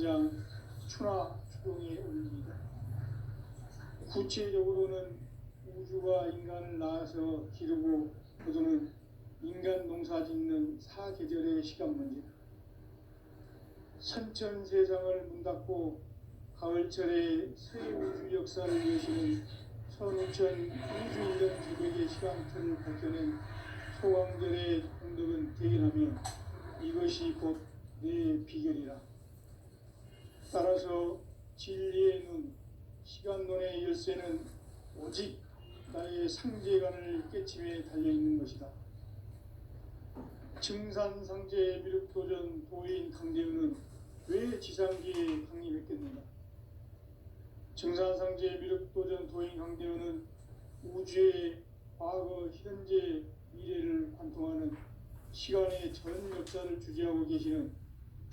가장 추나 추동에 올립니다. 구체적으로는 우주가 인간을 낳아서 기르고 거두는 인간 농사 짓는 사계절의 시간 문제, 선천세상을 문닫고 가을철에 새 우주 역사를 여시는 15,000 우주인전 기백의 시간틀을 밝혀낸 소강절의 공덕은 대견하며 이것이 곧 내 비결이라. 따라서 진리의 눈, 시간론의 열쇠는 오직 나의 상제관을 깨침에 달려있는 것이다. 증산상제 미륵도전 도인 강대우는 왜 지상기에 강림했겠는가? 증산상제 미륵도전 도인 강대우는 우주의 과거, 현재, 미래를 관통하는 시간의 전 역사를 주재하고 계시는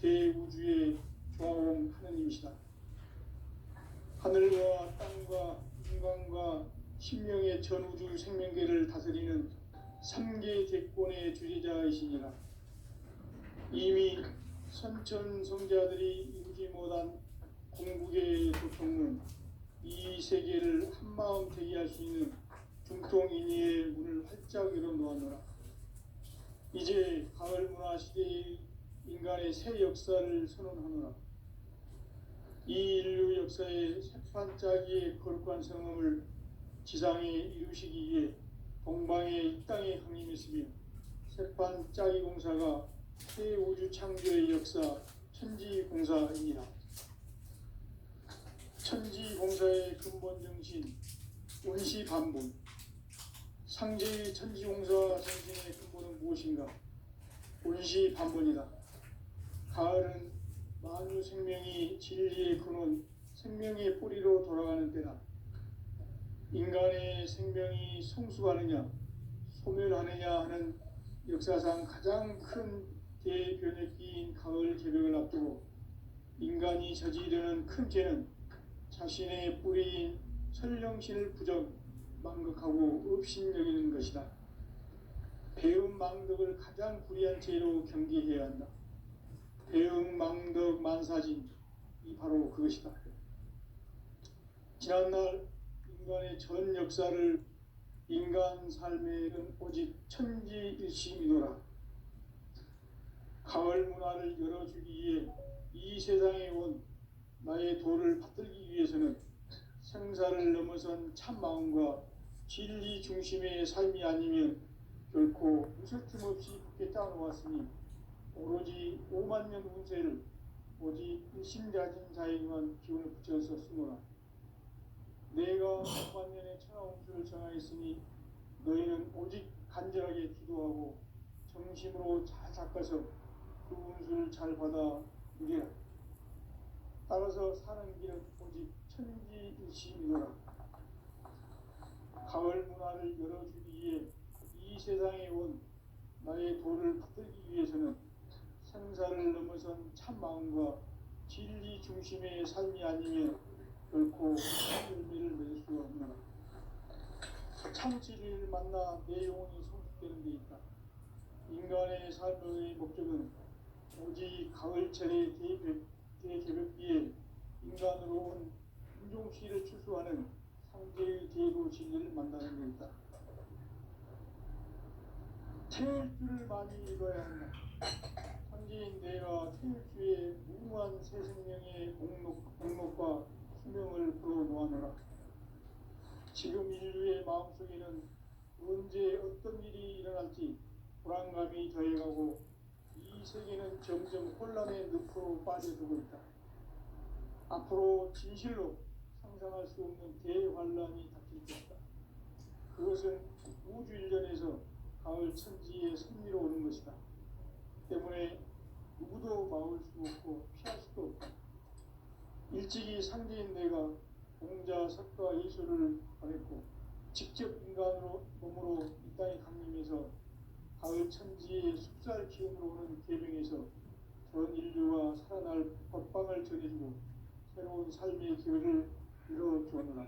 대우주의 조화원 하느님이시다. 하늘과 땅과 인간과 신명의 전우주 생명계를 다스리는 3계 대권의 주재자이시니라. 이미 선천성자들이 이루지 못한 공국의 도통은 이 세계를 한마음 되게 할 수 있는 중통인의의 문을 활짝 열어놓았노라. 이제 가을 문화 시대의 인간의 새 역사를 선언하노라. 이 인류 역사의 새판짜기의 거룩한 성음을 지상에 이루시기 위해 동방에 이 땅에 강림했으며 새판짜기 공사가 새 우주 창조의 역사 천지공사입니다. 천지공사의 근본 정신 원시반분, 상제의 천지공사 정신의 근본은 무엇인가? 원시반분이다. 가을은 만유 생명이 진리의 근원, 생명의 뿌리로 돌아가는 때다. 인간의 생명이 성숙하느냐, 소멸하느냐 하는 역사상 가장 큰 대변혁기인 가을 개벽을 앞두고 인간이 저지르는 큰 죄는 자신의 뿌리인 설령신을 부정, 망극하고 업신여기는 것이다. 배음 망덕을 가장 불의한 죄로 경계해야 한다. 배음 망덕 만사진, 이 바로 그것이다. 지난날 인간의 전 역사를 인간 삶에는 오직 천지일심이노라. 가을 문화를 열어주기 위해 이 세상에 온 나의 도를 받들기 위해서는 생사를 넘어선 참마음과 진리 중심의 삶이 아니면 결코 무설짐 없이 굳게 짜놓았으니 오로지 5만 년 운세를 오직 일심가진 자에게만 기운을 붙여서 쓰노라. 내가 5만 년의 천하운수를 정하였으니 너희는 오직 간절하게 기도하고 정심으로 잘 닦아서 그 운수를 잘 받아 누리라. 따라서 사는 길은 오직 천지일심이노라. 가을 문화를 열어주기 위해 이 세상에 온 나의 도를 받들기 위해서는 생사를 넘어선 참마음과 진리 중심의 삶이 아니면 결코 열매를 맺을 수가 없노라. 참 진리를 만나 내 영혼이 성숙되는 데 있다. 인간의 삶의 목적은 오직 가을철의 대개벽기에 인간으로 온 인종씨를 추수하는 상제의 대도 진리를 만나는 데 있다. 태일주를 많이 읽어야 한다. 상제인 내가 태일주의 무모한 새 생명의 목록과 수명을 풀어놓아노라. 지금 인류의 마음속에는 언제 어떤 일이 일어날지 불안감이 더해가고 이 세계는 점점 혼란의 늪으로 빠져들고 있다. 앞으로 진실로 상상할 수 없는 대환란이 닥칠 것이다. 그것은 우주일전에서 가을 천지의 섭리로 오는 것이다. 때문에 누구도 막을 수 없고 피할 수도 없다. 일찍이 상제인 내가 공자, 석가, 예수를 보냈고 직접 인간으로 몸으로 이 땅에 강림해서 가을 천지의 숲살 기운으로 오는 계명에서 전 인류가 살아날 법방을 전해주고 새로운 삶의 기회를 이뤄주었노라.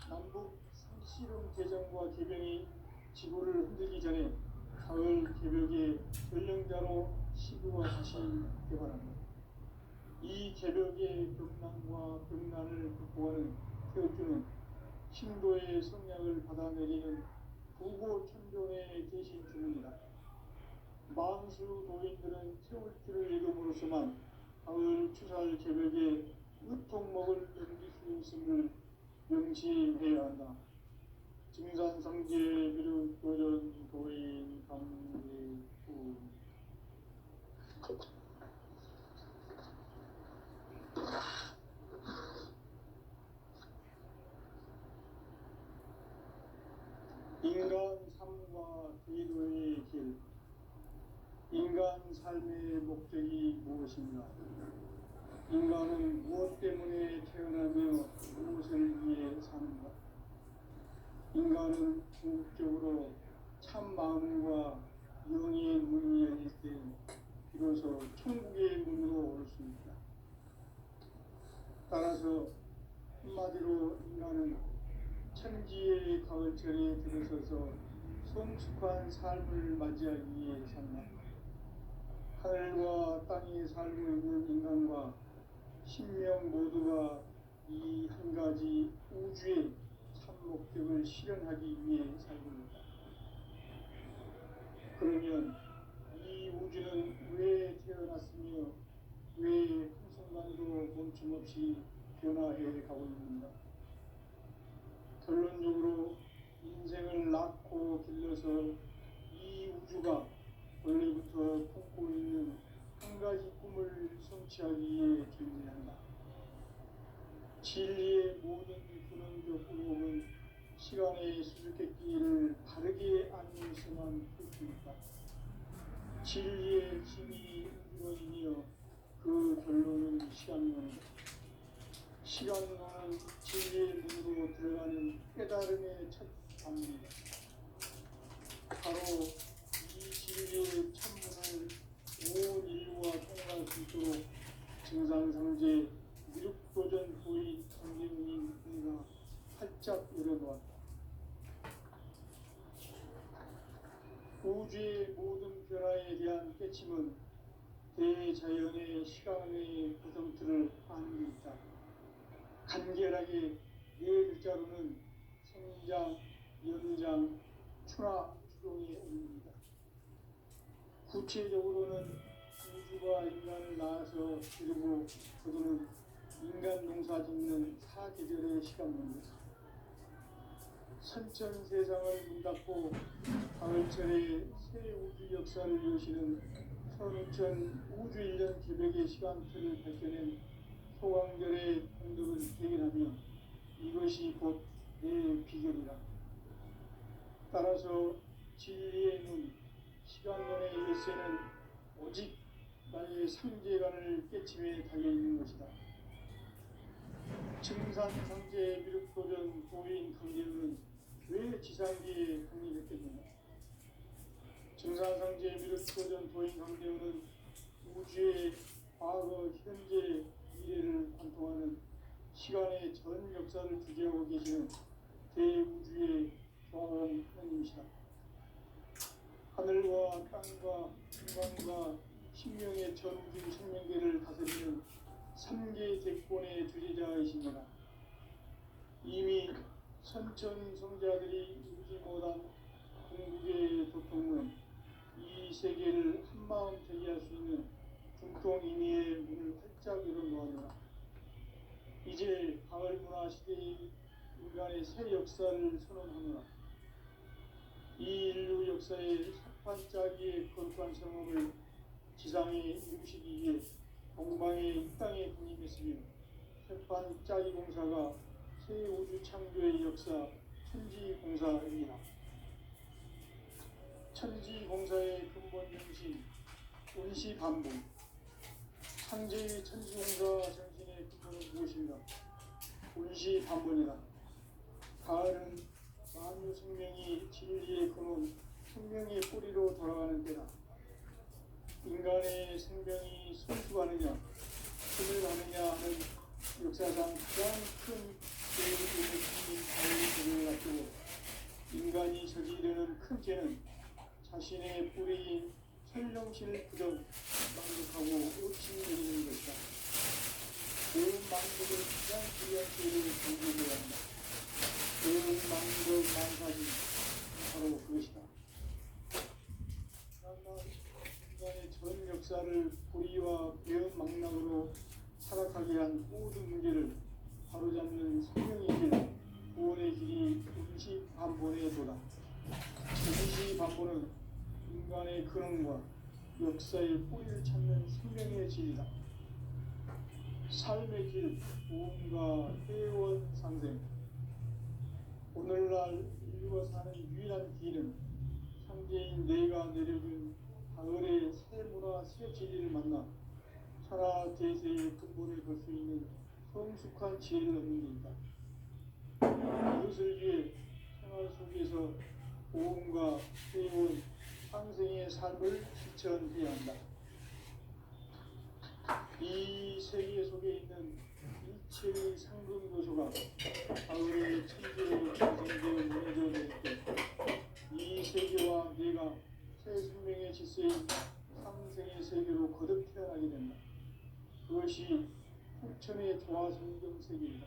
남북 상씨름 개정과 개병이 지구를 흔들기 전에 가을 개벽의 전령자로 시구가 다시 개발한다. 이 이 개벽의 벽난과 벽난을 극복하는 태어주는 신도의 성약을 받아내리는 부고천존에 계신 주입니다. 만수 도인들은 태울주를 읽음으로써만 가을 추살 개벽에 의통목을 넘길 수 있음을 명심해야 한다. 증산상제 비륵 도전 도인 감리구 인간 삶과 기도의 길. 인간 삶의 목적이 무엇인가? 인간은 무엇 때문에 태어나며 무엇을 위해 사는가? 인간은 궁극적으로 참 마음과 영의 문이 열릴 때 비로소 천국의 문으로 올 수 있다. 따라서 한마디로 인간은 천지의 가을철에 들어서서 성숙한 삶을 맞이하기 위해 산다. 하늘과 땅에 살고 있는 인간과 신명 모두가 이 한 가지 우주의 참 목적을 실현하기 위해 살고 있다. 그러면 이 우주는 왜 태어났으며 왜 한순간도 멈춤없이 변화해 가고 있는가? 결론적으로 인생을 낳고 길러서 이 우주가 원래부터 품고 있는 한 가지 꿈을 성취하기 위해 존재한다. 진리의 모든 근원적 의혹은 시간의 수수께끼를 바르게 알면서만 풀 수 있다. 진리의 힘이 우주론이며 그 결론은 시간론이다. 시간론은 진리의 문으로 들어가는 깨달음의 첫 단계이다. 바로 이 진리의 천문을 온 인류가 통과할 수 있도록 증산상제 미륵도전 부인 강경인 우리가 활짝 열어놓았다. 우주의 모든 변화에 대한 깨침은 대자연의 시간의 구성틀을 아는 데 있다. 간결하게 네 글자로는 생장, 연장, 추나 추동의 의미입니다. 구체적으로는 우주가 인간을 낳아서 기르고 거두는 인간 농사 짓는 사계절의 시간입니다. 선천 세상을 문닫고 가을철에 새 우주 역사를 여시는 선우천 우주 1년 개벽의 시간틀을 밝혀낸 소강절의 공덕을 대견하며 이것이 곧 내 비결이라. 따라서 진리의 눈, 시간론의 열쇠는 오직 나의 상제관을 깨침에 달려있는 것이다. 증산상제 미륵도전 도인 강제론은 왜 지상계에 확립했겠느냐? 증산상제 미륵도전 도인 강제론은 우주의 과거, 현재, 미래를 관통하는 시간의 전 역사를 주재하고 계시는 대우주의 조항원님이시다. 하늘과 땅과 인간과 신명의 전우주 생명계를 다스리는 3개 대권의 주제자이십니다. 이미 선천성자들이 이루지 못한 궁극의 도통은 이 세계를 한마음 되게 할 수 있는 중통이미의 문을 활짝 열어놓았노라. 이제 가을 문화 시대의 인간의 새 역사를 선언하노라. 이 인류 역사의 삽판짜기의 거룩한 성업을 지상에 이루시기 위해 동방의 이 땅에 군림했으며 삽판짜기 공사가 새 우주 창조의 역사 천지공사이니라. 천지공사의 근본 정신 운시반복. 창제의 천지공사 정신의 근본은 무엇인가? 운시반복이다. 가을은 만유 생명이 진리의 근원, 생명의 뿌리로 돌아가는 때다. 인간의 생명이 성숙하느냐, 힘을 하느냐 하는 역사상 가장 큰 죄의 가을을 앞두고 인간이 저지르는 큰 죄는 자신의 뿌리인 설령신을 그저 만족하고 의심이 내리는 것이다. 만국의 가장 귀한 죄를 정죄해야 한다. 대응망덕 만사지 바로 그것이다. 인간의 전 역사를 고리와 배은망락으로 타락하게 한 모든 문제를 바로잡는 생명의 길, 구원의 길이 임시반본의 도다. 임시반본은 인간의 근원과 역사의 뿌리를 찾는 생명의 길이다. 삶의 길, 구원과 회원 상생. 오늘날 인류가 사는 유일한 길은 상제인 내가 내려준 가을의 새 문화 새 진리를 만나 천하 대세의 근본을 걸 수 있는 성숙한 지혜를 얻는 데이다. 이것을 위해 생활 속에서 보험과 회원, 상생의 삶을 실천해야 한다. 이 세계 속에 있는 일체의 상근 요소가 가을의 천지로 전생되어 무너져 내릴 때 이 세계와 내가 새 생명의 질서인 상생의 세계로 거듭 태어나게 된다. 그것이 후천의 조화성경 세계이다.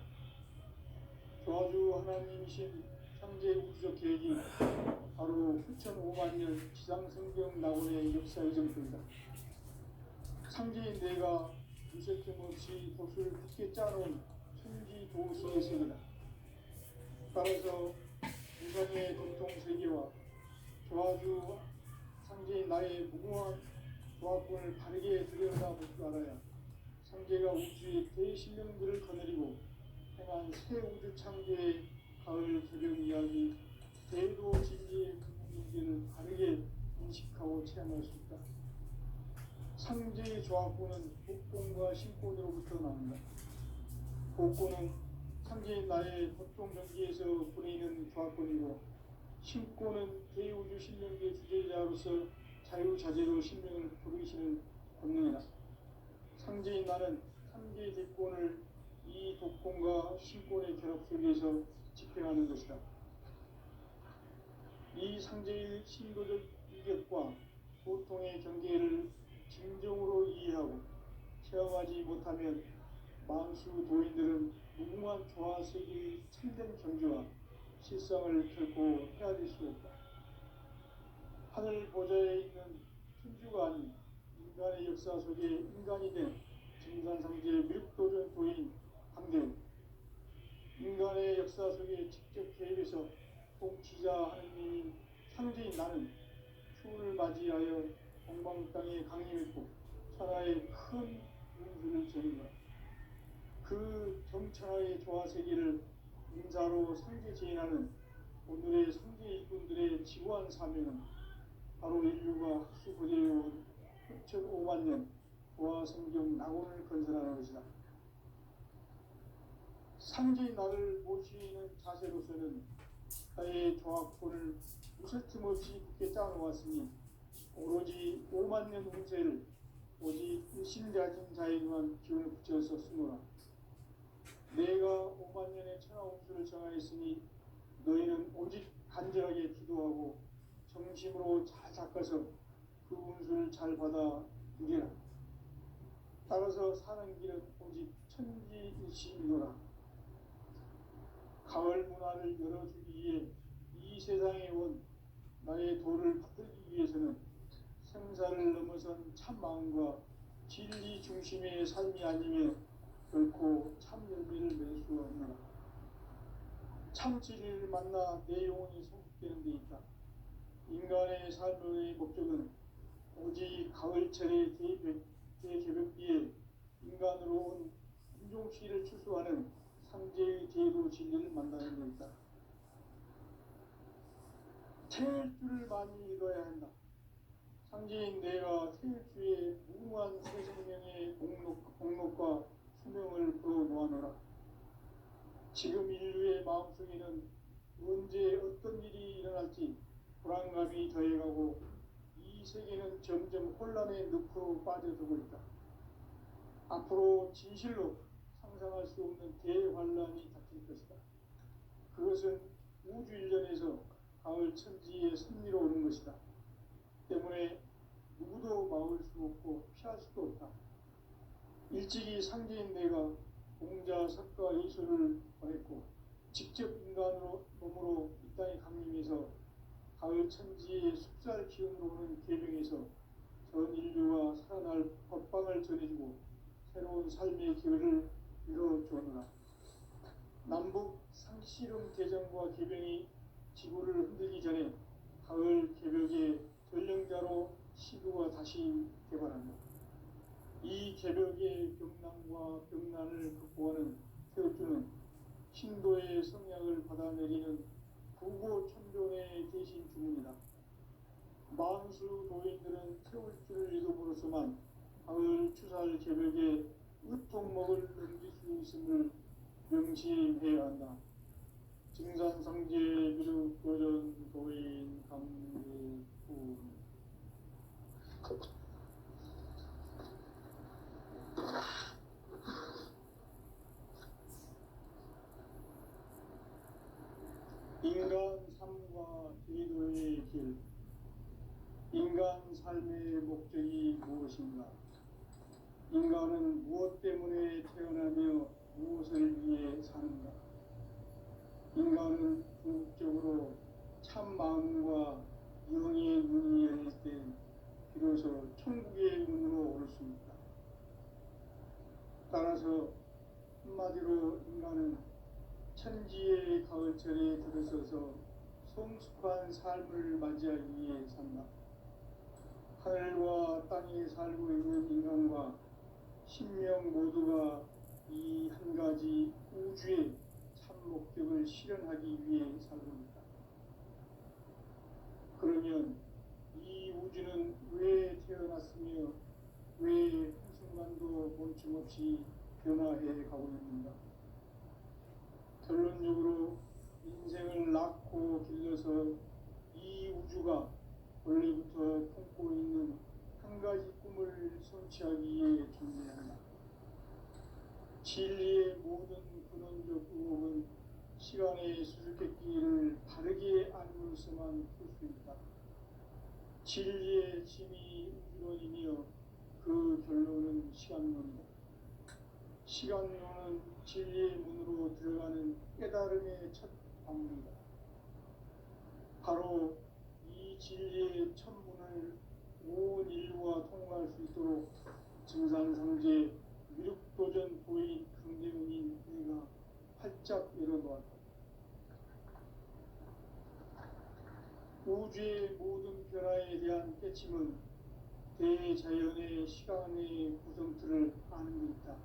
조화주 하나님이신 상제 우주적 계획이 바로 후천 5만년 지상성경 낙원의 역사의 정토이다. 상제인 내가 무색점 없이 돛을 굳게 짜놓은 천지 도시의 세계다. 따라서 우상의 도통 세계와 조화주 상제인 나의 무궁한 조화권을 바르게 들여다볼 줄 알아야 상제가 우주의 대신령들을 거느리고 행한 새 우주 창조의 가을 개변 이야기, 대도 진리의 근본문제를 바르게 인식하고 체험할 수 있다. 상제의 조화권은 복권과 신권으로부터 나온다. 복권은 상제인 나의 보통 경기에서 보내는 조화권이고, 신권은 대우주 신령의 주제자로서 자유자재로 신명을 부르시는 권능이다. 상제인 나는 상제의 대권을 이 복권과 신권의 결합 속에서 집행하는 것이다. 이 상제의 신도적 이격과 보통의 경계를 진정으로 이해하고 체험하지 못하면 만수 도인들은 무궁한 조화 세계의 참된 경주와 실상을 결코 헤아릴 수 없다. 하늘 보좌에 있는 천주가 아닌 인간의 역사 속에 인간이 된 증산상제 밀도전 도인 강대우, 인간의 역사 속에 직접 개입해서 통치자 하느님인 상제인 나는 추운을 맞이하여 동방 땅에 강림했고 천하의 큰 운수를 전한다. 그 정천하의 조화 세계를 인사로 상제 제인하는 오늘의 상제 일꾼들의 지구한 사명은 바로 인류가 학수고대해온 6,5만 년 조화 성경 낙원을 건설하는 것이다. 상제인 나를 모시는 자세로서는 나의 조화권을 무설틈 없이 굳게 짜놓았으니 오로지 5만 년 운세를 오직 일심가진 자에게만 기운을 붙여서 쓰노라. 내가 5만 년의 천하 운수를 정하였으니 너희는 오직 간절하게 기도하고 정심으로 잘 닦아서 그 운수를 잘 받아 누리라. 따라서 사는 길은 오직 천지일시이노라. 가을 문화를 열어주기 위해 이 세상에 온 나의 도를 받들기 위해서는 생사를 넘어선 참 마음과 진리 중심의 삶이 아니면 결코 참 열매를 맺을 수 없노라. 참 진리를 만나 내 영혼이 성숙되는 데 있다. 인간의 삶의 목적은 오직 가을철의 대개벽비에 인간으로 온 인종시를 추수하는 상제의 대도 진리를 만나는 데 있다. 태일주를 많이 읽어야 한다. 상제인 내가 태일주의 무궁한 새 생명의 공록과 수명을 풀어놓아노라. 지금 인류의 마음속에는 언제 어떤 일이 일어날지 불안감이 더해가고 이 세계는 점점 혼란의 늪으로 빠져들고 있다. 앞으로 진실로 상상할 수 없는 대환란이 닥칠 것이다. 그것은 우주 일련에서 가을 천지의 섭리로 오는 것이다. 때문에 누구도 막을 수 없고 피할 수도 없다. 일찍이 상제인 내가 공자, 석가, 예수를 보냈고 직접 인간으로 몸으로 이 땅에 강림해서 가을 천지의 숲살 기운으로 오는 계명에서 전 인류가 살아날 법방을 전해주고 새로운 삶의 기회를 이뤄주었노라. 남북 상씨름 대전과 계병이 지구를 흔들기 전에 가을 개벽의 전령자로 시구가 다시 개발한다. 이 개벽의 병난과 병난을 극복하는 태우주는 신도의 성약을 받아내리는 부고천변의 대신 주문이다. 만수 도인들은 태울주를 이름으로서만 가을 추살 개벽의 으통목을 넘길 수 있음을 명심해야 한다. 증산상제 미륵도전 도인 강례군 인간 삶과 기도의 길. 인간 삶의 목적이 무엇인가? 인간은 무엇 때문에 태어나며 무엇을 위해 사는가? 인간은 궁극적으로 참 마음과 영의 눈이 열릴 때 비로소 천국의 문으로 올 수 있다. 따라서 한마디로 인간은 천지의 가을철에 들어서서 성숙한 삶을 맞이하기 위해 산다. 하늘과 땅에 살고 있는 인간과 신명 모두가 이 한 가지 우주의 참 목적을 실현하기 위해 살고 있다. 그러면 이 우주는 왜 태어났으며 왜 한순간도 멈춤없이 변화해 가고 있는가? 결론적으로 인생을 낳고 길러서 이 우주가 원래부터 품고 있는 한 가지 꿈을 성취하기 위해 존재한다. 진리의 모든 근원적 의혹은 시간의 수수께끼를 바르게 알고서만 풀 수 있다. 진리의 짐이 우주론이며 그 결론은 시간론이다. 시간론은 진리의 문으로 들어가는 깨달음의 첫 방문이다. 바로 이 진리의 첫 문을 온 인류가 통과할 수 있도록 증산상제 미륵도전 도인 강대문인 내가 활짝 열어놓았다. 우주의 모든 변화에 대한 깨침은 대자연의 시간의 구성틀을 아는 데 있다.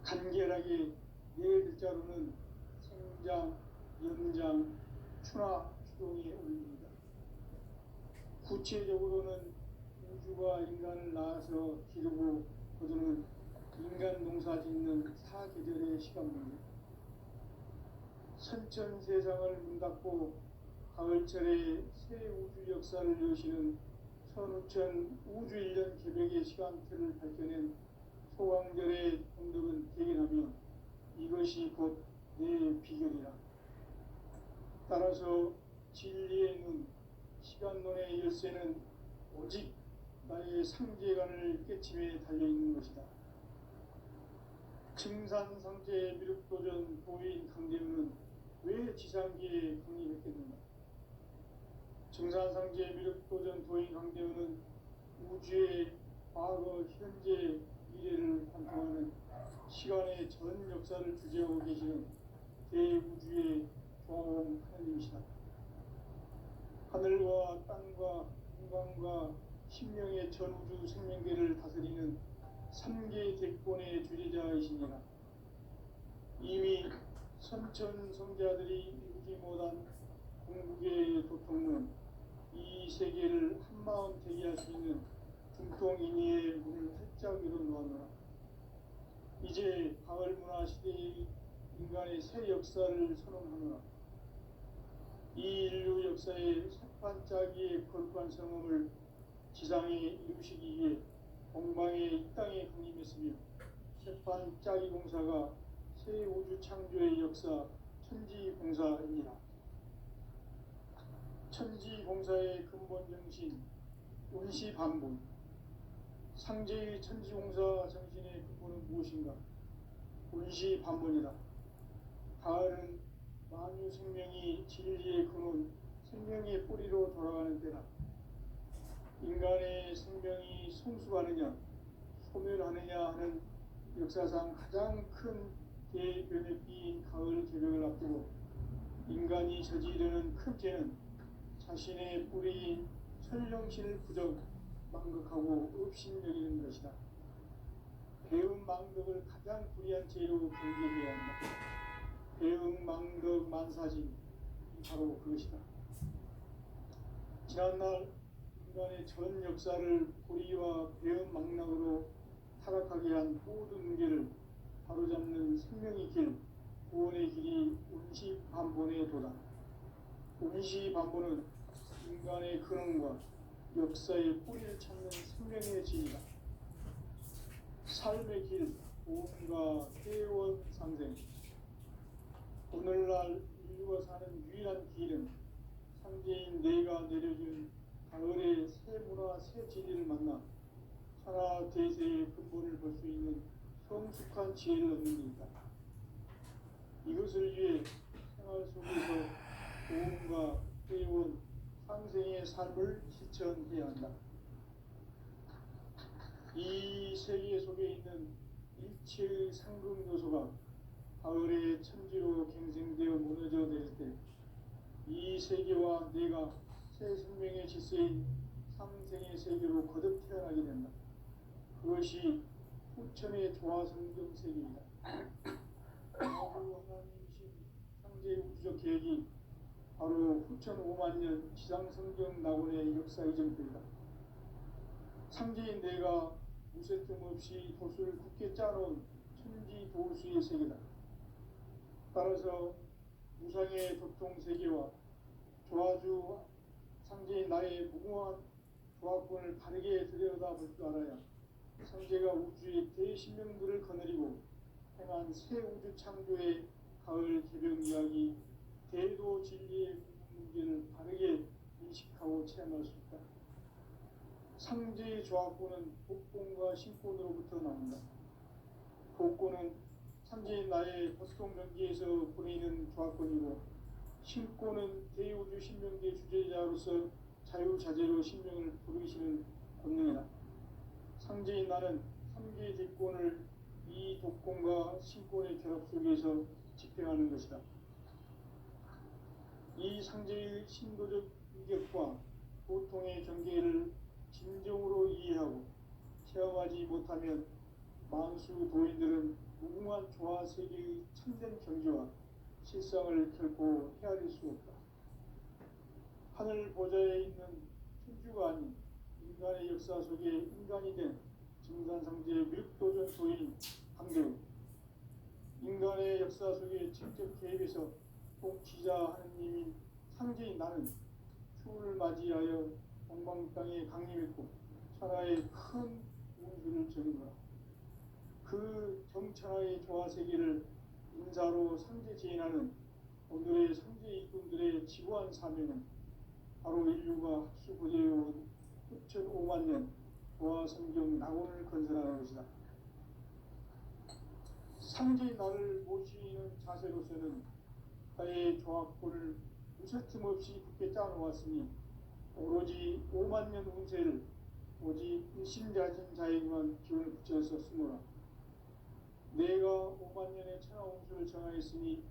간결하게 네 글자로는 생장, 연장, 추나 추동에 올립니다. 구체적으로는 우주가 인간을 낳아서 기르고 거두는 인간 농사 짓는 사계절의 시간입니다. 선천 세상을 문 닫고 가을철에 새 우주 역사를 여시는 선우천 우주 1년 개벽의 시간틀을 밝혀낸 소강절의 공덕은 대견하며 이것이 곧 내 비결이라. 따라서 진리의 눈, 시간론의 열쇠는 오직 나의 상제관을 깨침에 달려있는 것이다. 증산상제 미륵도전 도인 강대문은 왜 지상계에 강림했겠는가? 증산상제 미륵도전 도인 강대문은 우주의 과거, 현재, 미래를 관통하는 시간의 전 역사를 주재하고 계시는 대우주의 조화원 하나님이시다. 하늘과 땅과 인간과 신명의 전우주 생명계를 다스리는 3개 대권의 주재자이시니라. 이미 선천 성자들이 이루지 못한 궁극의 도통은 이 세계를 한마음 되게 할 수 있는 중통인의의 문을 활짝 열어놓았노라. 이제 가을 문화 시대의 인간의 새 역사를 선언하노라. 이 인류 역사의 석판짜기의 거룩한 성험을 지상에 이루시기 위해 공방의 이 땅에 강림했으며 석판짜기 공사가 새 우주 창조의 역사 천지공사입니다. 천지공사의 근본 정신 운시반복. 상제의 천지공사 정신의 근본은 무엇인가? 운시 반문이다. 가을은 만유 생명이 진리의 근원, 생명의 뿌리로 돌아가는 때다. 인간의 생명이 성숙하느냐, 소멸하느냐 하는 역사상 가장 큰 대변혁기인 가을 개벽을 앞두고 인간이 저지르는 큰 죄는 자신의 뿌리인 천령신을 부정 망극하고 업신여기는 것이다. 배음 망덕을 가장 불의한 죄로 경계해야 한다. 배음 망덕 만사진, 바로 그것이다. 지난날 인간의 전 역사를 불의와 배음 망락으로 타락하게 한 모든 문제를 바로잡는 생명의 길, 구원의 길이 운시반본의 도다. 운시반본은 인간의 근원과 역사의 뿌리를 찾는 생명의 진이다. 삶의 길, 구원과 회원 상생. 오늘날 인류가 사는 유일한 길은 상제인 내가 내려준 가을의 새 문화, 새 진리를 만나 천하 대세의 근본을 볼 수 있는 성숙한 지혜를 얻는 것이다. 이것을 위해 생활 속에서 도움과 회원, 상생의 삶을 실천해야 한다. 이 세계 속에 있는 일체의 상급 요소가 가을의 천지로 갱생되어 무너져 내릴 때 이 세계와 내가 새 생명의 질서인 상생의 세계로 거듭 태어나게 된다. 그것이 후천의 조화성경 세계이다. 하나님이신 상제의 우주적 계획이 바로 후천 5만 년 지상성경 낙원의 역사 이전입니다. 상제인 내가 무쇠 틈 없이 도수를 굳게 짜놓은 천지 도수의 세계다. 따라서 무상의 도통 세계와 조화주 상제인 나의 무궁한 조화권을 바르게 들여다볼 줄 알아야 상제가 우주의 대신명들을 거느리고 행한 새 우주 창조의 가을 개벽 이야기, 대도 진리의 문제를 바르게 인식하고 체험할 수 있다. 상제의 조화권은 복권과 신권으로부터 나온다. 복권은 상제인 나의 보통 경계에서 보내는 조화권이고, 신권은 대우주 신명계 주제자로서 자유자재로 신명을 부르시는 권능이다. 상제인 나는 3개의 뒷권을 이 독권과 신권의 결합 속에서 집행하는 것이다. 이 상제의 신도적 인격과 보통의 경계를 진정으로 이해하고 체험하지 못하면 만수 도인들은 무궁한 조화 세계의 참된 경지와 실상을 결코 헤아릴 수 없다. 하늘 보좌에 있는 천주가 아닌 인간의 역사 속에 인간이 된 증산상제의 밀도전 소인 강대우, 인간의 역사 속에 직접 개입해서 통치자 하느님인 상제인 나는 추운을 맞이하여 동방 땅에 강림했고 천하의 큰 운수를 적인 거라. 그 정천하의 조화세계를 인사로 상제 제인하는 오늘의 상제 일꾼들의 지구한 사명은 바로 인류가 합수부대해온 후천 5만 년 조화성경 낙원을 건설하는 것이다. 상제의 나를 모시는 자세로서는 나의 조화권을 무쇠틈 없이 굳게 짜놓았으니 오로지 5만 년 운세를 오직 일심자진 자에게만 기운을 붙여서 쓰노라. 내가 5만 년의 천하 운수를 정하였으니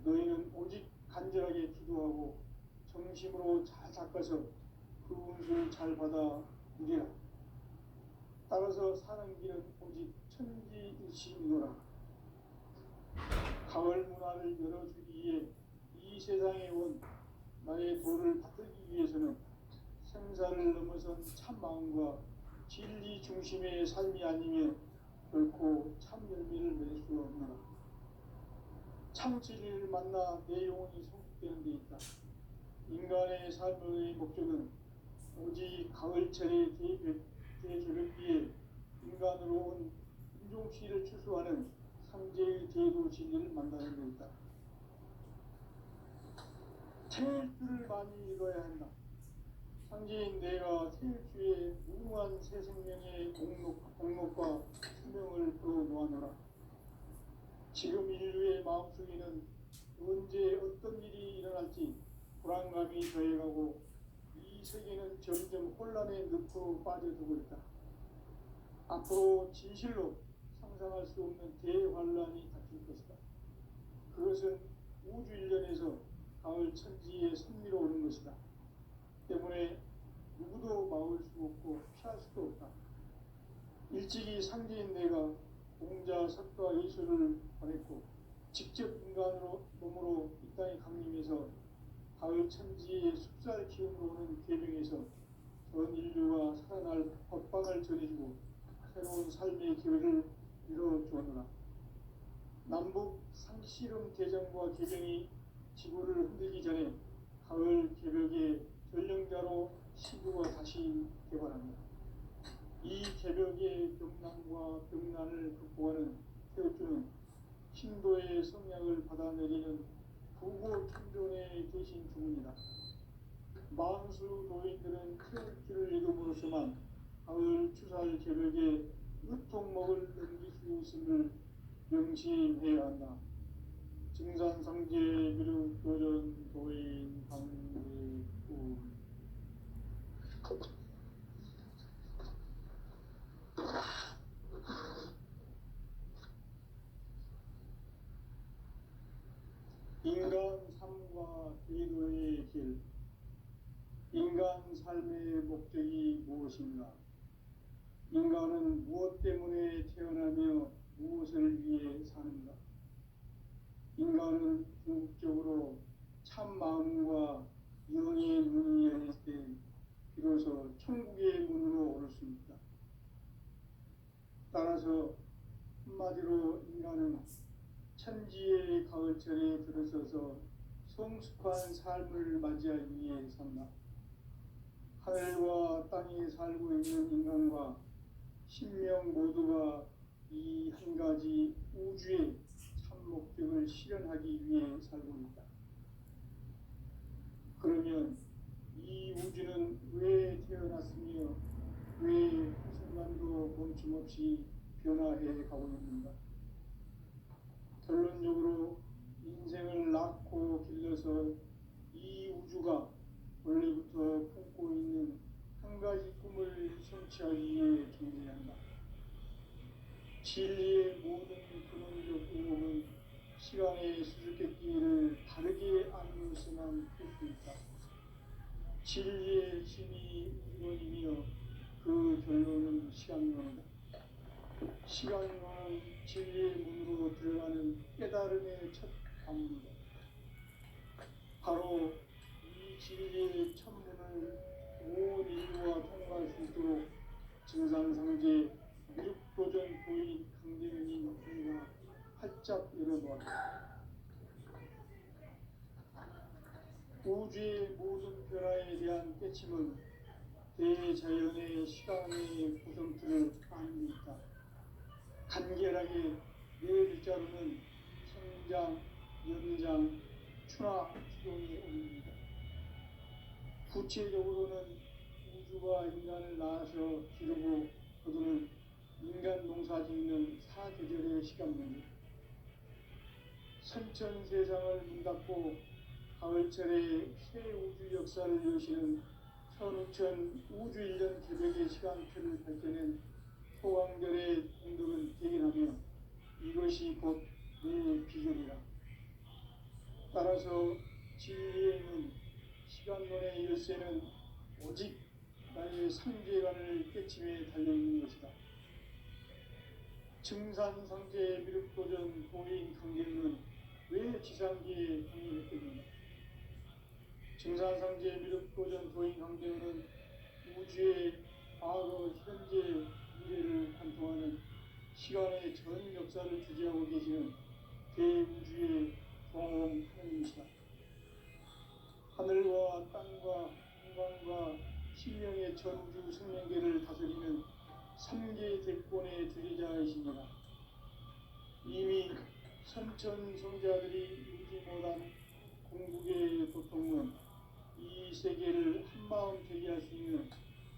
너희는 오직 간절하게 기도하고 정심으로 잘 닦아서 그 운수를 잘 받아 누리라. 따라서 사는 길은 오직 천지일심이노라. 가을 문화를 열어주기 위해 이 세상에 온 나의 도를 받들기 위해서는 생사를 넘어선 참 마음과 진리 중심의 삶이 아니면 결코 참 열매를 맺을 수 없노라. 참 진리를 만나 내 영혼이 성숙되는 데 있다. 인간의 삶의 목적은 오직 가을철의 대개벽기에 인간으로 온 인종시를 추수하는 상제의 대도 진리를 만나는 데 있다. 태일주를 많이 읽어야 한다. 상제인 내가 태일주의 무궁한 새 생명의 공록과 수명을 풀어 놓아노라. 지금 인류의 마음속에는 언제 어떤 일이 일어날지 불안감이 더해가고 이 세계는 점점 혼란의 늪으로 빠져들고 있다. 앞으로 진실로 상상할 수 없는 대환란이 닥칠 것이다. 그것은 우주 일련에서 가을 천지의 섭리로 오는 것이다. 때문에 누구도 막을 수 없고 피할 수도 없다. 일찍이 상제인 내가 공자, 석가, 예수를 보냈고 직접 인간으로 몸으로 이 땅에 강림해서 가을 천지의 숲살 기운으로 오는 계명에서 전 인류가 살아날 법방을 전해주고 새로운 삶의 기회를 이뤄주었노라. 남북 상씨름 대전과 계명이 지구를 흔들기 전에 가을 개벽의 전령자로 시구가 다시 개발합니다. 이 개벽의 병난과 병난을 극복하는 태어주는 신도의 성약을 받아내리는 부고 천존에 계신 주문이다. 만수 노인들은 태어주를 읽음으로써만 가을 추살 개벽의 으통목을 넘길 수 있음을 명심해야 한다. 증산상제 미륵도전 도인 강대군 인간 삶과 기도의 길. 인간 삶의 목적이 무엇인가? 인간은 무엇 때문에 태어나며 무엇을 위해 사는가? 인간은 궁극적으로 참 마음과 영의 문이 열릴 때 비로소 천국의 문으로 오를 수 있다. 따라서 한마디로 인간은 천지의 가을철에 들어서서 성숙한 삶을 맞이하기 위해 산다. 하늘과 땅에 살고 있는 인간과 신명 모두가 이 한 가지 우주의 참 목적을 실현하기 위해 살고 있다. 그러면 이 우주는 왜 태어났으며 왜 한순간도 멈춤없이 변화해 가고 있는가? 결론적으로 인생을 낳고 길러서 이 우주가 원래부터 품고 있는 한 가지 꿈을 성취하기 위해 존재한다. 진리의 모든 근원적 의목은 시간의 수수께끼를 바르게 알면서만 풀 수 있다. 진리의 힘이 이론이며 그 결론은 시간론이다. 시간론은 진리의 문으로 들어가는 깨달음의 첫 방문이다. 바로 이 진리의 천문을 온 인류와 통과할 수 있도록 증산상제 미륵도전 도인 강대면이 우리가 활짝 열어보았다. 우주의 모든 변화에 대한 깨침은 대자연의 시간의 구성틀을 아는 데 있다. 간결하게 네 글자로는 성장, 연장, 추나, 추동이 옵니다. 구체적으로는 우주가 인간을 낳아서 기르고 거두는 인간 농사 짓는 사계절의 시간문이 선천 세상을 문 닫고 가을철에 새 우주 역사를 여시는 천우천 우주 일년 개벽의 시간표를 밝혀낸 소강절의 공덕은 대견하며 이것이 곧 내 비결이라. 따라서 진리의 문, 시간론의 열쇠는 오직 나의 상계관을 깨침에 달려있는 것이다. 증산상제 미륵도전 도인 강경은 왜 지상기에 강림했겠는가? 증산상제 미륵도전 도인 강경은 우주의 과거, 현재, 미래를 관통하는 시간의 전 역사를 주재하고 계시는 대우주의 종엄 하나님이시다. 하늘과 땅과 인간과 신령의 전우주 생명계를 다스리는 삼계 대권의 주제자이십니다. 이미 선천성자들이 누리지 못한 궁극의 고통은 이 세계를 한마음 되게 할 수 있는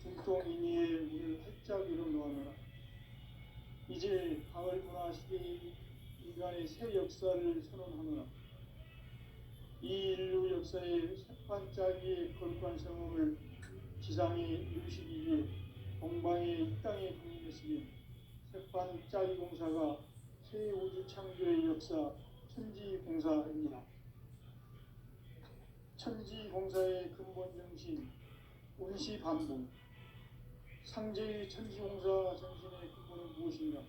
중통인의의 문을 활짝 열어놓아노라. 이제 가을 문화 시대의 인간의 새 역사를 선언하노라. 이 인류 역사의 색반짜기의 거룩한 성험을 지상에 이루시기 위해 동방의 이 땅에 강림했으니 색반짜기 공사가 새 우주 창조의 역사 천지공사입니다. 천지공사의 근본 정신 운시반복. 상제의 천지공사 정신의 근본은 무엇인가?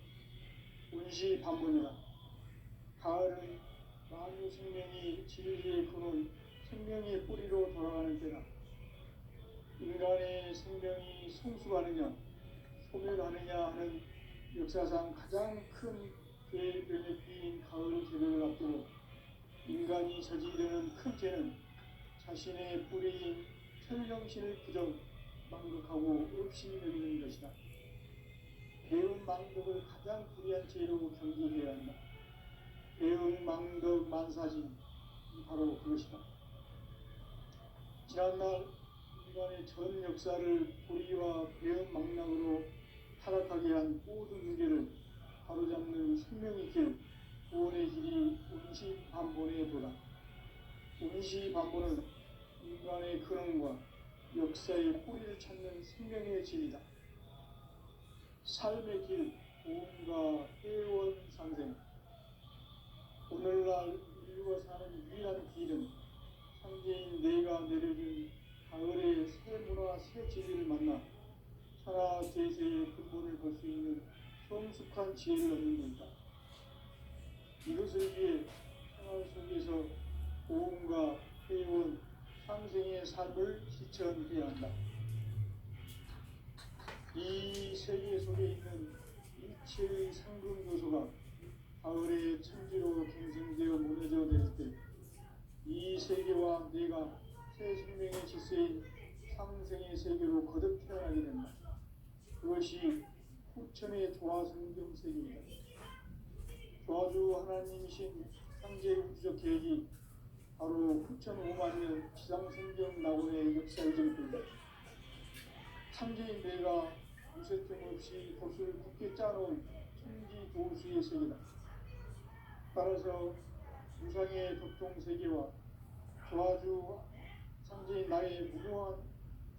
운시반복이다. 가을은 만유 생명이 진리의 근원, 생명의 뿌리로 돌아가는 때다. 인간의 생명이 성숙하느냐, 소멸하느냐 하는 역사상 가장 큰 계획변의 비인 가을 계획을 앞두고 인간이 저지르는 큰 죄는 자신의 뿌리인 천정신을 그저 망극하고 없이 여기는 것이다. 배운 망덕을 가장 불의한 죄로 경계해야 한다. 배운 망덕 만사진 바로 그것이다. 지난날 인간의 전 역사를 불의와 배운 망락으로 타락하게 한 모든 문제를 바로잡는 생명의 길, 구원의 길이 운시반본의 도다. 운시반본은 인간의 근원과 역사의 뿌리를 찾는 생명의 진리다. 삶의 길, 구원과 회원 상생. 오늘날 인류가 사는 유일한 길은 상제인 내가 내려준 가을의 새 문화, 새 진리를 만나 천하 대세의 근본을 볼 수 있는 성숙한 지혜를 얻는 것이다. 이것을 위해 생활 속에서 고음과 회원, 상생의 삶을 실천해야 한다. 이 세계 속에 있는 일체의 상금 요소가 가을의 천지로 갱생되어 무너져 내릴 때 이 세계와 내가 새 생명의 질서인 상생의 세계로 거듭 태어나게 된다. 그것이 후천의 조화성경 세계이다. 조화주 하나님이신 상제의 우주적 계획이 바로 후천 5만 년 지상성경 낙원의 역사의 정도이다. 상제인 내가 무쇠점 없이 돛을 굳게 짜놓은 천지 도수의 세계다. 따라서 무상의 격동세계와 조화주 상제인 나의 무궁한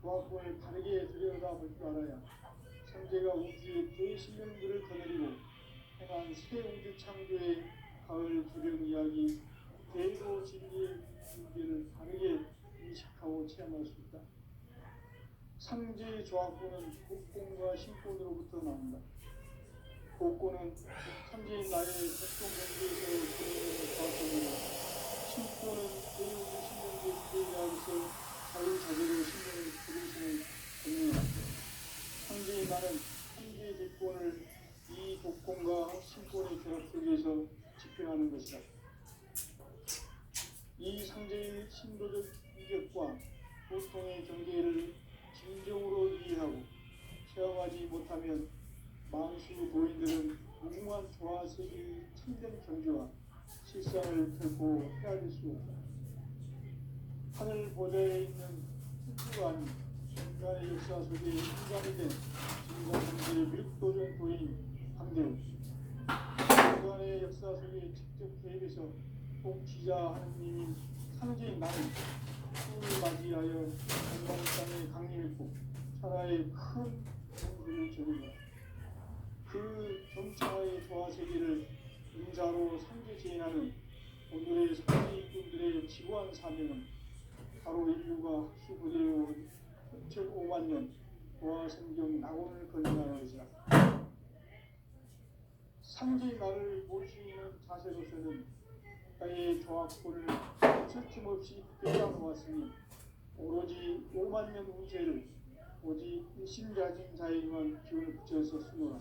조화권을 바르게 들여다볼 줄 알아야 상제가 우주의 대신령들을 거느리고 행한 새 우주 창조의 가을 주령 이야기 대도 진리의 문제를 바르게 인식하고 체험할 수 있다. 상제의 조화권은 복권과 신권으로부터 나온다. 복권은 상제인 나의 격동 경제에서 보내는 조화권이고 신권은 대우주 신령의 기대하에서 자유자재로 신령을 부르시는 권리이다. 상제인 나는 상제의 대권을 이 복권과 신권의 결합 속에서 집행하는 것이다. 이 상제의 신도적 인격과 보통의 경계를 진정으로 이해하고 체험하지 못하면 만수 도인들은 무궁한 조화세계의 참된 경지와 실상을 결코 헤아릴 수 없다. 하늘 보좌에 있는 천주가 아닌 인간의 역사 속에 인간이 된 진정경제의 밀도전 도인 강대우, 인간의 역사 속에 직접 개입해서 통치자 하느님인 상제인 나는 수를 맞이하여 건강땅에 강림했고 천하의 큰 정부를 적은다. 그 정치화의 조화세계를 인자로 상제 제인하는 오늘의 상제인분들의 지구한 사명은 바로 인류가 학수고대해온 5만 년 조화성경 낙원을 건너가는 것이다. 상제의 나를 모시는 자세로서는 나의 조화권을 틀림없이 꿰어놓았으니 오로지 5만 년 운세를 오직 일심자진 자에게만 기운을 붙여서 쓰노라.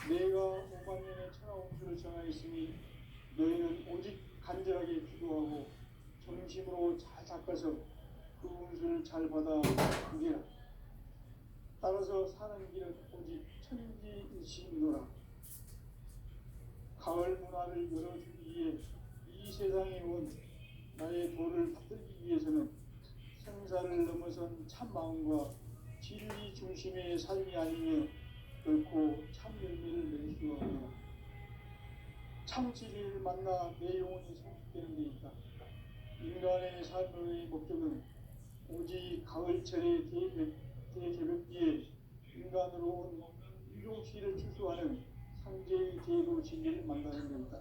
내가 5만 년의 천하 운수를 정하였으니 너희는 오직 간절하게 기도하고 정심으로 잘 닦아서 그 운수를 잘 받아 누리라. 따라서 사는 길은 오직 천지일심이노라. 가을 문화를 열어주기 위해 이 세상에 온 나의 도를 받들기 위해서는 생사를 넘어선 참 마음과 진리 중심의 삶이 아니면 결코 참 열매를 낼 수가 없노라. 참치를 만나 내 영혼이 성숙되는 데 있다. 인간의 삶의 목적은 오직 가을철의 대개벽기에 인간으로 온 유종씨를 추수하는 상제의 제도 진리를 만나는 데 있다.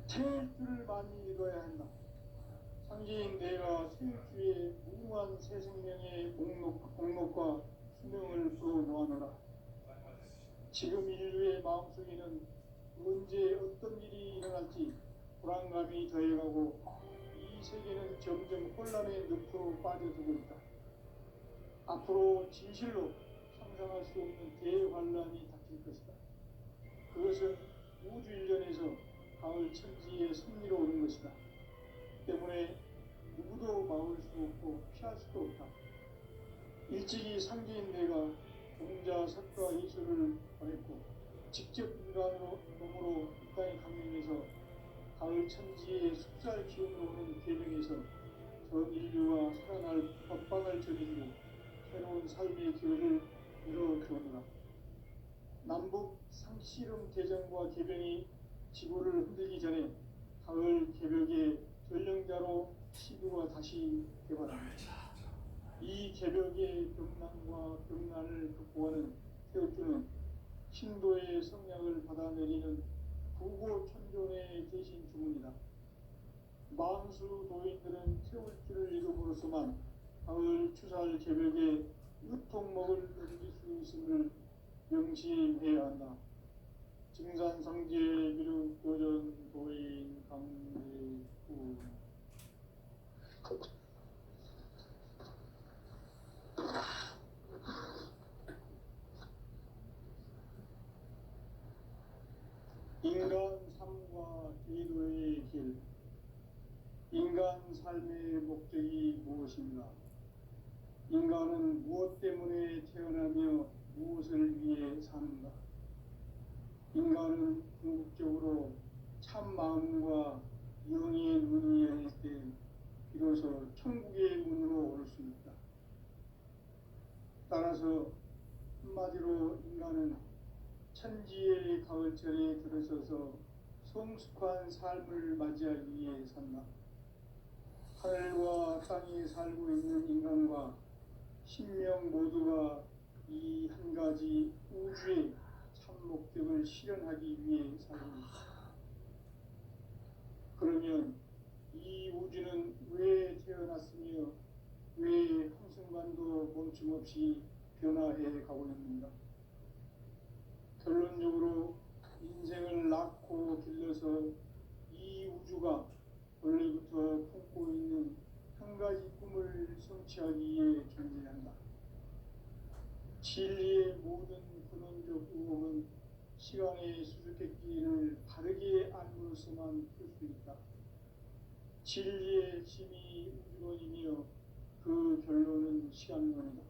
태일주를 많이 읽어야 한다. 상제인 내가 태일주의 무궁한 새 생명의 목록과 수명을 풀어놓아노라. 지금 인류의 마음속에는 언제 어떤 일이 일어날지 불안감이 더해가고 이 세계는 점점 혼란의 늪으로 빠져들고 있다. 앞으로 진실로 상상할 수 없는 대환란이 닥칠 것이다. 그것은 우주 일련에서 가을 천지의 승리로 오는 것이다. 때문에 누구도 막을 수 없고 피할 수도 없다. 일찍이 상제인 내가 공자, 석가, 이수를 보냈고 직접 인간으로 몸으로 이 땅에 강림해서 가을 천지의 숲살 기운으로 오는 계명에서 전 인류와 살아날 법방을 전인고 새로운 삶의 기회를 이뤄주오노라. 남북 상씨름 대전과 개병이 지구를 흔들기 전에 가을 개벽의 전령자로 시구가 다시 개발합니다. 이 개벽의 병난과 병난을 극복하는 태극기는 신도의 성량을 받아내리는 구고천존의 대신 주문이다. 만수 도인들은 태울주를 읽음으로써만 가을 추살 개벽의 유통목을 넘길 수 있음을 명심해야 한다. 증산상제 미륵 도전 도인 강대구 인간 삶과 기도의 길. 인간 삶의 목적이 무엇인가? 인간은 무엇 때문에 태어나며 무엇을 위해 사는가? 인간은 궁극적으로 참 마음과 영의 눈이 열릴 때 비로소 천국의 문으로 올 수 있다. 따라서 한마디로 인간은 천지의 가을철에 들어서서 성숙한 삶을 맞이하기 위해 산다. 하늘과 땅에 살고 있는 인간과 신명 모두가 이 한 가지 우주의 참 목적을 실현하기 위해 살고 있다. 그러면 이 우주는 왜 태어났으며 왜 한순간도 멈춤없이 변화해 가고 있는가? 결론적으로 인생을 낳고 길러서 이 우주가 원래부터 품고 있는 한 가지 꿈을 성취하기 위해 존재한다. 진리의 모든 근원적 의혹은 시간의 수수께끼를 바르게 알므로써만 풀 수 있다. 진리의 핵심이 우주론이며 그 결론은 시간론이다.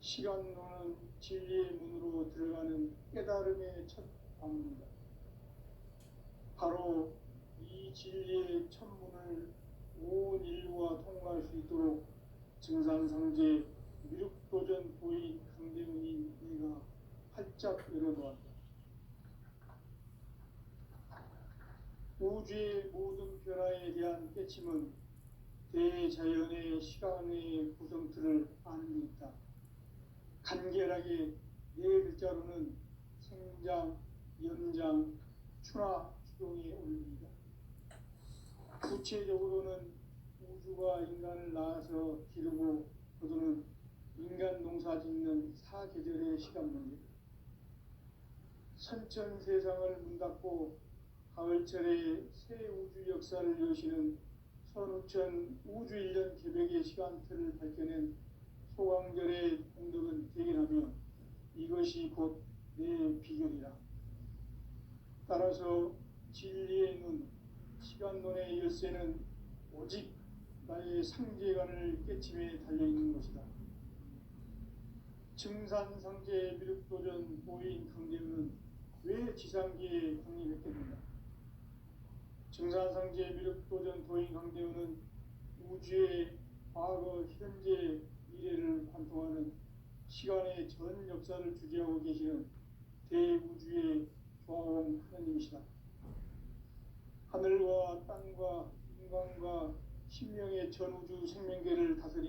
시간론은 진리의 문으로 들어가는 깨달음의 첫 방문이다. 바로 이 진리의 첫 문을 온 인류가 통과할 수 있도록 증산상제 미륵도전 도인 강대문이 내가 활짝 열어놓았다. 우주의 모든 변화에 대한 깨침은 대자연의 시간의 구성틀을 아는 데 있다. 간결하게 네 글자로는 생장, 연장, 추나 추동의 원리이다. 구체적으로는 우주가 인간을 낳아서 기르고 거두는 인간 농사 짓는 사계절의 시간 문제. 선천 세상을 문 닫고 가을철에 새 우주 역사를 여시는 선우천 우주 1년 개벽의 시간틀을 밝혀낸 소강절의 공덕은 대견하며 이것이 곧 내 비결이라. 따라서 진리의 눈, 시간론의 열쇠는 오직 나의 상제관을 깨침에 달려있는 것이다. 증산상제 미륵도전 보인 강대우는 왜 지상기에 강림했겠는가? 증산상제 미륵도전 도인 강대우는 우주의 과거, 현재, 미래를 관통하는 시간의 전 역사를 주재하고 계시는 대우주의 하늘과 땅과 인간과 신명의 전우주 생명계를 다스리